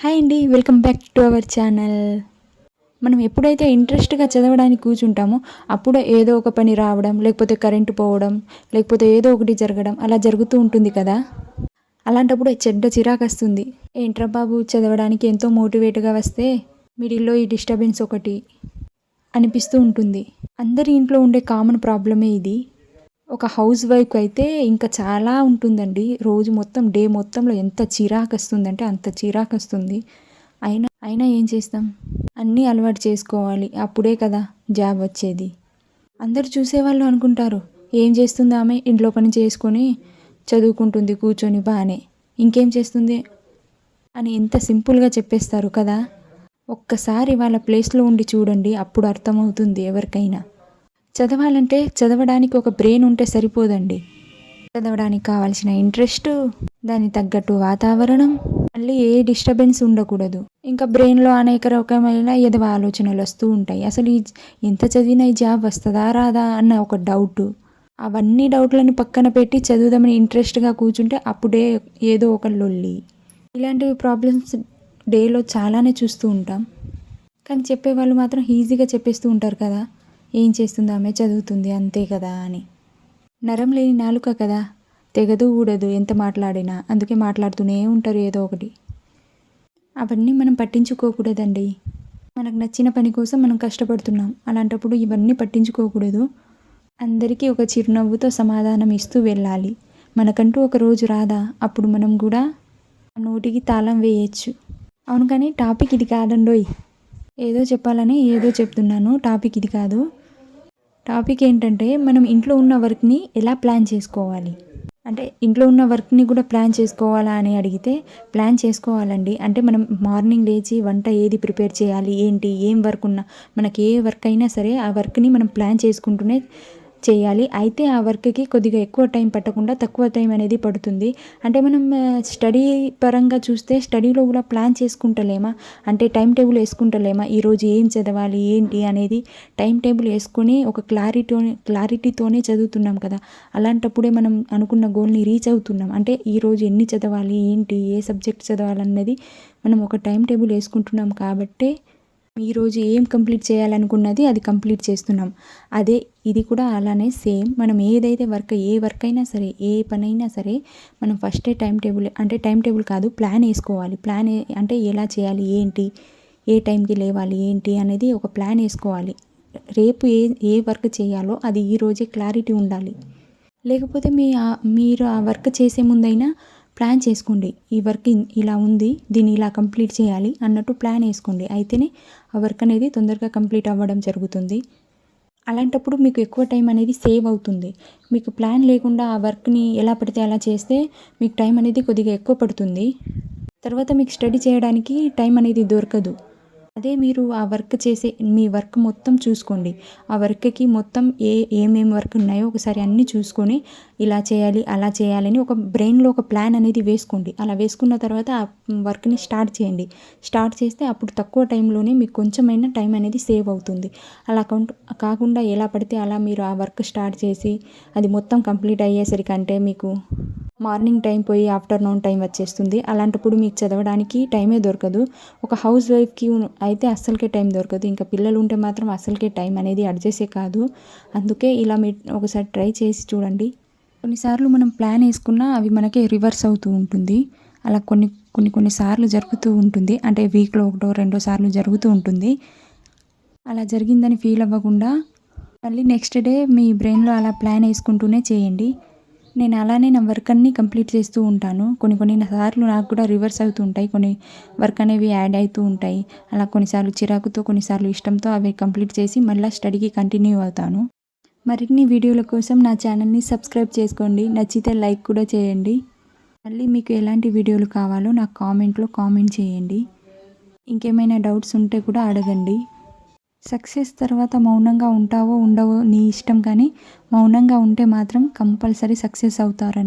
Hi అండి, welcome back to our channel. మనం ఎప్పుడైతే ఇంట్రెస్ట్గా చదవడానికి కూర్చుంటామో అప్పుడు ఏదో ఒక పని రావడం, లేకపోతే కరెంటు పోవడం, లేకపోతే ఏదో ఒకటి జరగడం అలా జరుగుతూ ఉంటుంది కదా. అలాంటప్పుడు చెడ్డ చిరాకు వస్తుంది. ఏంట్రా బాబు, చదవడానికి ఎంతో మోటివేట్గా వస్తే మిడిల్లో ఈ డిస్టర్బెన్స్ ఒకటి అనిపిస్తూ ఉంటుంది. అందరి ఇంట్లో ఉండే కామన్ ప్రాబ్లమే ఇది. ఒక హౌస్ వైఫ్ అయితే ఇంకా చాలా ఉంటుందండి. రోజు మొత్తం డే మొత్తంలో ఎంత చిరాకు వస్తుందంటే అంత చిరాకు వస్తుంది. అయినా ఏం చేస్తాం, అన్నీ అలవాటు చేసుకోవాలి. అప్పుడే కదా జాబ్ వచ్చేది. అందరు చూసేవాళ్ళు అనుకుంటారు, ఏం చేస్తుంది ఆమె, ఇంట్లో పని చేసుకొని చదువుకుంటుంది కూర్చొని బాగానే, ఇంకేం చేస్తుంది అని ఎంత సింపుల్గా చెప్పేస్తారు కదా. ఒక్కసారి వాళ్ళ ప్లేస్లో ఉండి చూడండి, అప్పుడు అర్థమవుతుంది ఎవరికైనా. చదవాలంటే చదవడానికి ఒక బ్రెయిన్ ఉంటే సరిపోదండి. చదవడానికి కావాల్సిన ఇంట్రెస్ట్, దానికి తగ్గట్టు వాతావరణం, మళ్ళీ ఏ డిస్టర్బెన్స్ ఉండకూడదు. ఇంకా బ్రెయిన్లో అనేక రకమైన ఎదవ ఆలోచనలు వస్తూ ఉంటాయి. అసలు ఎంత చదివినా ఈ జాబ్ వస్తుందా రాదా అన్న ఒక డౌట్. అవన్నీ డౌట్లని పక్కన పెట్టి చదువుదామని ఇంట్రెస్ట్గా కూర్చుంటే అప్పుడే ఏదో ఒక లొల్లి. ఇలాంటివి ప్రాబ్లమ్స్ డేలో చాలానే చూస్తూ ఉంటాం. కానీ చెప్పేవాళ్ళు మాత్రం ఈజీగా చెప్పేస్తూ ఉంటారు కదా, ఏం చేస్తుంది ఆమె, చదువుతుంది అంతే కదా అని. నరం లేని నాలుక కదా, తెగదు ఊడదు ఎంత మాట్లాడినా, అందుకే మాట్లాడుతూనే ఉంటారు ఏదో ఒకటి. అవన్నీ మనం పట్టించుకోకూడదండి. మనకు నచ్చిన పని కోసం మనం కష్టపడుతున్నాం, అలాంటప్పుడు ఇవన్నీ పట్టించుకోకూడదు. అందరికీ ఒక చిరునవ్వుతో సమాధానం ఇస్తూ వెళ్ళాలి. మనకంటూ ఒక రోజు రాదా, అప్పుడు మనం కూడా నోటికి తాళం వేయచ్చు. అవును, కానీ టాపిక్ ఇది కాదండోయ్. ఏదో చెప్పాలని ఏదో చెప్తున్నాను, టాపిక్ ఇది కాదు. టాపిక్ ఏంటంటే, మనం ఇంట్లో ఉన్న వర్క్ని ఎలా ప్లాన్ చేసుకోవాలి. అంటే ఇంట్లో ఉన్న వర్క్ని కూడా ప్లాన్ చేసుకోవాలా అని అడిగితే ప్లాన్ చేసుకోవాలండి. అంటే మనం మార్నింగ్ లేచి వంట ఏది ప్రిపేర్ చేయాలి, ఏంటి, ఏం వర్క్ ఉన్నా, మనకి ఏ వర్క్ అయినా సరే ఆ వర్క్ని మనం ప్లాన్ చేసుకుంటూనే చేయాలి. అయితే ఆ వర్క్కి కొద్దిగా ఎక్కువ టైం పట్టకుండా తక్కువ టైం అనేది పడుతుంది. అంటే మనం స్టడీ పరంగా చూస్తే స్టడీలో కూడా ప్లాన్ చేసుకుంటలేమా, అంటే టైం టేబుల్ వేసుకుంటలేమా, ఈరోజు ఏం చదవాలి ఏంటి అనేది టైం టేబుల్ వేసుకొని ఒక క్లారిటీతోనే చదువుతున్నాం కదా. అలాంటప్పుడే మనం అనుకున్న గోల్ని రీచ్ అవుతున్నాం. అంటే ఈరోజు ఎన్ని చదవాలి, ఏంటి, ఏ సబ్జెక్ట్ చదవాలన్నది మనం ఒక టైం టేబుల్ వేసుకుంటున్నాం కాబట్టే ఈరోజు ఏం కంప్లీట్ చేయాలనుకున్నది అది కంప్లీట్ చేస్తున్నాం. అదే ఇది కూడా అలానే సేమ్. మనం ఏదైతే ఏ వర్క్ అయినా సరే, ఏ పని అయినా సరే, మనం ఫస్టే టైం టేబుల్ కాదు, ప్లాన్ వేసుకోవాలి. అంటే ఎలా చేయాలి, ఏంటి, ఏ టైంకి లేవాలి, ఏంటి అనేది ఒక ప్లాన్ వేసుకోవాలి. రేపు ఏ వర్క్ చేయాలో అది ఈరోజే క్లారిటీ ఉండాలి. లేకపోతే మీరు ఆ వర్క్ చేసే ముందైనా ప్లాన్ చేసుకోండి. ఈ వర్క్ ఇలా ఉంది, దీన్ని ఇలా కంప్లీట్ చేయాలి అన్నట్టు ప్లాన్ వేసుకోండి. అయితేనే ఆ వర్క్ అనేది తొందరగా కంప్లీట్ అవ్వడం జరుగుతుంది. అలాంటప్పుడు మీకు ఎక్కువ టైం అనేది సేవ్ అవుతుంది. మీకు ప్లాన్ లేకుండా ఆ వర్క్ని ఎలా పడితే అలా చేస్తే మీకు టైం అనేది కొద్దిగా ఎక్కువ పడుతుంది. తర్వాత మీకు స్టడీ చేయడానికి టైం అనేది దొరకదు. అదే మీరు ఆ వర్క్ మీ వర్క్ మొత్తం చూసుకోండి. ఆ వర్క్కి మొత్తం ఏమేమి వర్క్ ఉన్నాయో ఒకసారి అన్నీ చూసుకొని ఇలా చేయాలి, అలా చేయాలని ఒక బ్రెయిన్లో ఒక ప్లాన్ అనేది వేసుకోండి. అలా వేసుకున్న తర్వాత ఆ వర్క్ని స్టార్ట్ చేయండి. స్టార్ట్ చేస్తే అప్పుడు తక్కువ టైంలోనే మీకు కొంచెమైనా టైం అనేది సేవ్ అవుతుంది. అలా కాకుండా ఎలా పడితే అలా మీరు ఆ వర్క్ స్టార్ట్ చేసి అది మొత్తం కంప్లీట్ అయ్యేసరికి అంటే మీకు మార్నింగ్ టైం పోయి ఆఫ్టర్నూన్ టైం వచ్చేస్తుంది. అలాంటప్పుడు మీకు చదవడానికి టైమే దొరకదు. ఒక హౌస్ వైఫ్కి అయితే అస్సలకే టైం దొరకదు. ఇంకా పిల్లలు ఉంటే మాత్రం అస్సలకే టైం అనేది అడ్జస్టే కాదు. అందుకే ఇలా మీరు ఒకసారి ట్రై చేసి చూడండి. కొన్నిసార్లు మనం ప్లాన్ వేసుకున్నా అవి మనకే రివర్స్ అవుతూ ఉంటుంది. అలా కొన్ని సార్లు జరుగుతూ ఉంటుంది. అంటే వీక్లో 1-2 సార్లు జరుగుతూ ఉంటుంది. అలా జరిగిందని ఫీల్ అవ్వకుండా మళ్ళీ నెక్స్ట్ డే మీ బ్రెయిన్లో అలా ప్లాన్ వేసుకుంటూనే చేయండి. నేను అలానే నా వర్క్ అన్నీ కంప్లీట్ చేస్తూ ఉంటాను. కొన్ని సార్లు నాకు కూడా రివర్స్ అవుతూ ఉంటాయి. కొన్ని వర్క్ అనేవి యాడ్ అవుతూ ఉంటాయి. అలా కొన్నిసార్లు చిరాకుతో, కొన్నిసార్లు ఇష్టంతో అవి కంప్లీట్ చేసి మళ్ళీ స్టడీకి కంటిన్యూ అవుతాను. మరిన్ని వీడియోల కోసం నా ఛానల్ని సబ్స్క్రైబ్ చేసుకోండి. నచ్చితే లైక్ కూడా చేయండి. మళ్ళీ మీకు ఎలాంటి వీడియోలు కావాలో నాకు కామెంట్లో కామెంట్ చేయండి. ఇంకేమైనా డౌట్స్ ఉంటే కూడా అడగండి. సక్సెస్ తర్వాత మౌనంగా ఉంటావో ఉండవో నీ ఇష్టం, కానీ మౌనంగా ఉంటే మాత్రం కంపల్సరీ సక్సెస్ అవుతారని.